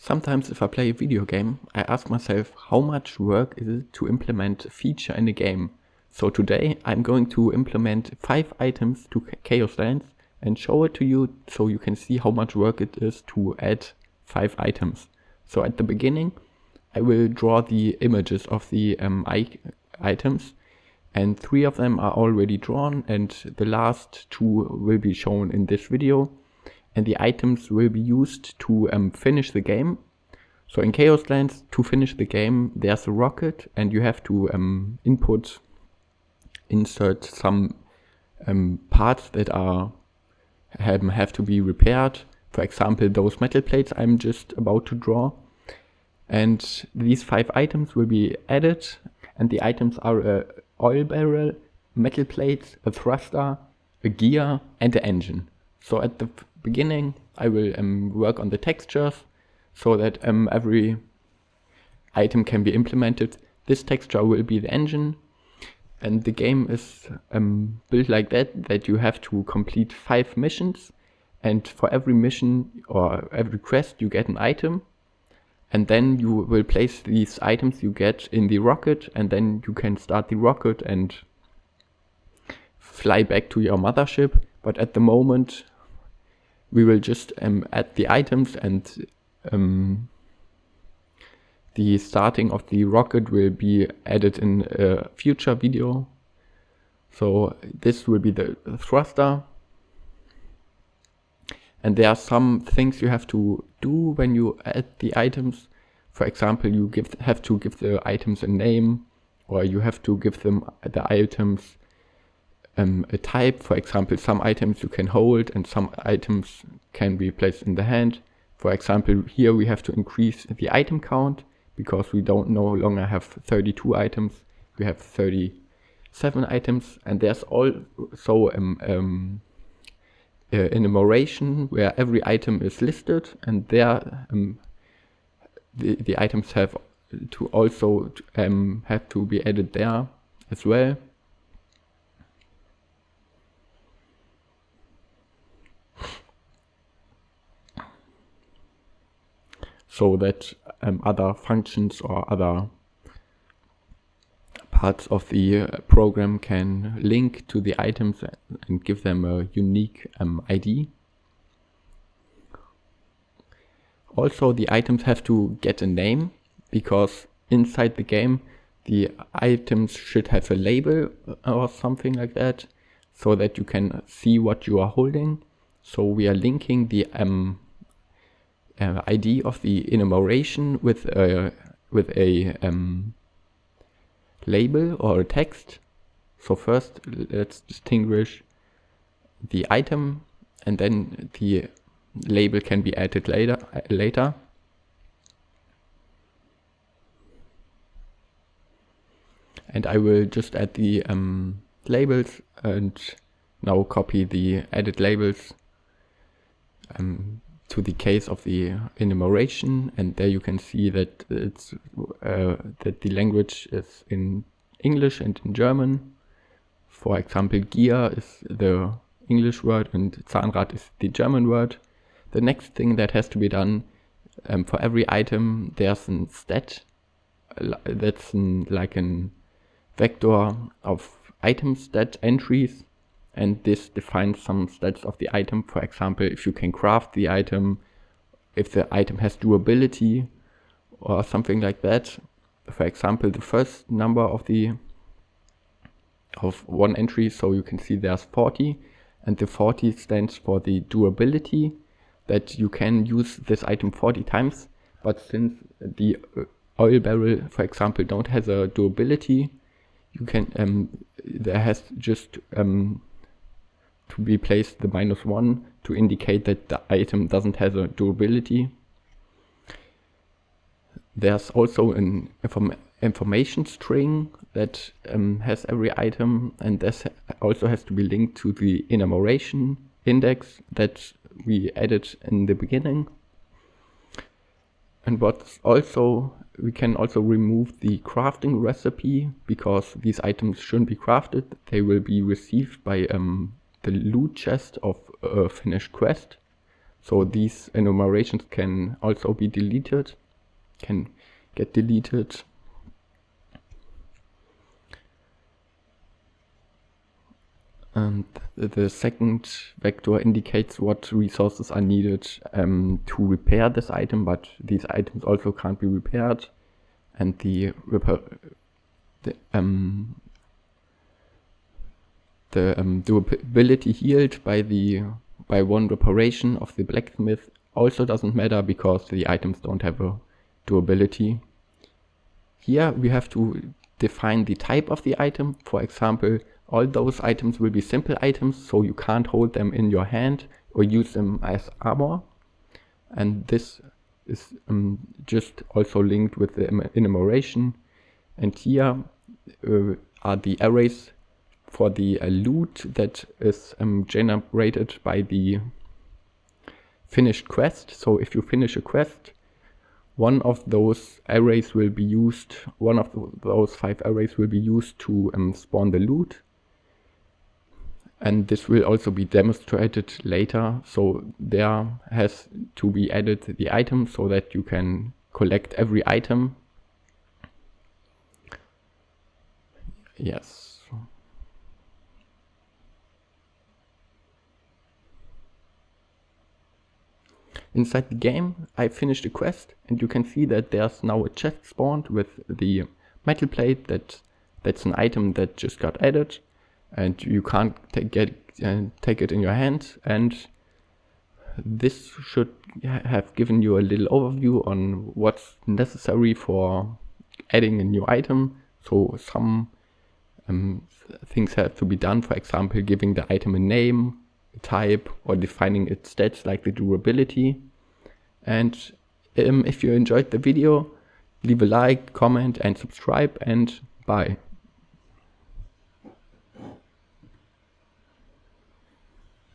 Sometimes if I play a video game, I ask myself how much work is it to implement a feature in a game. So today I'm going to implement 5 items to Chaos Lands and show it to you so you can see how much work it is to add 5 items. So at the beginning I will draw the images of the items, and 3 of them are already drawn and the last 2 will be shown in this video. And the items will be used to finish the game. So in Chaos Lands, to finish the game, there's a rocket and you have to insert some parts that have to be repaired. For example, those metal plates I'm just about to draw. And these 5 items will be added, and the items are a oil barrel, metal plates, a thruster, a gear, and an engine. So at the beginning I will work on the textures so that every item can be implemented. This texture will be the engine, and the game is built like that you have to complete 5 missions, and for every mission or every quest you get an item, and then you will place these items you get in the rocket, and then you can start the rocket and fly back to your mothership. But at the moment we will just add the items, and the starting of the rocket will be added in a future video. So this will be the thruster. And there are some things you have to do when you add the items. For example, you have to give the items a name, or you have to give them the items a type. For example, some items you can hold and some items can be placed in the hand. For example, here we have to increase the item count because we don't no longer have 32 items, we have 37 items. And there's also enumeration where every item is listed, and there the items have to also have to be added there as well. So that other functions or other parts of the program can link to the items and give them a unique ID. Also, the items have to get a name, because inside the game the items should have a label or something like that, so that you can see what you are holding. So we are linking the ID of the enumeration with a label or a text. So first let's distinguish the item, and then the label can be added later. And I will just add the labels and now copy the added labels to the case of the enumeration, and there you can see that it's that the language is in English and in German. For example, gear is the English word and Zahnrad is the German word. The next thing that has to be done, for every item there's a stat that's like a vector of item stat entries. And this defines some stats of the item. For example, if you can craft the item, if the item has durability or something like that. For example, the first number of one entry, so you can see there's 40, and the 40 stands for the durability, that you can use this item 40 times. But since the oil barrel, for example, don't have a durability, you can there has just to be placed the -1 to indicate that the item doesn't have a durability. There's also an information string that has every item, and this also has to be linked to the enumeration index that we added in the beginning. And we can also remove the crafting recipe, because these items shouldn't be crafted. They will be received by the loot chest of a finished quest. So these enumerations can also be deleted, can get deleted. And the second vector indicates what resources are needed to repair this item, but these items also can't be repaired. And the durability healed by one reparation of the blacksmith also doesn't matter, because the items don't have a durability. Here we have to define the type of the item. For example, all those items will be simple items, so you can't hold them in your hand or use them as armor. And this is just also linked with the enumeration. And here are the arrays for the loot that is generated by the finished quest. So if you finish a quest, one of those arrays will be used, one of those 5 arrays will be used to spawn the loot. And this will also be demonstrated later. So there has to be added the item so that you can collect every item. Yes. Inside the game, I finished a quest, and you can see that there's now a chest spawned with the metal plate. That's an item that just got added, and you can't take it in your hand. And this should have given you a little overview on what's necessary for adding a new item. So some things have to be done, for example, giving the item a name, a type, or defining its stats like the durability. And if you enjoyed the video, leave a like, comment and subscribe, and bye.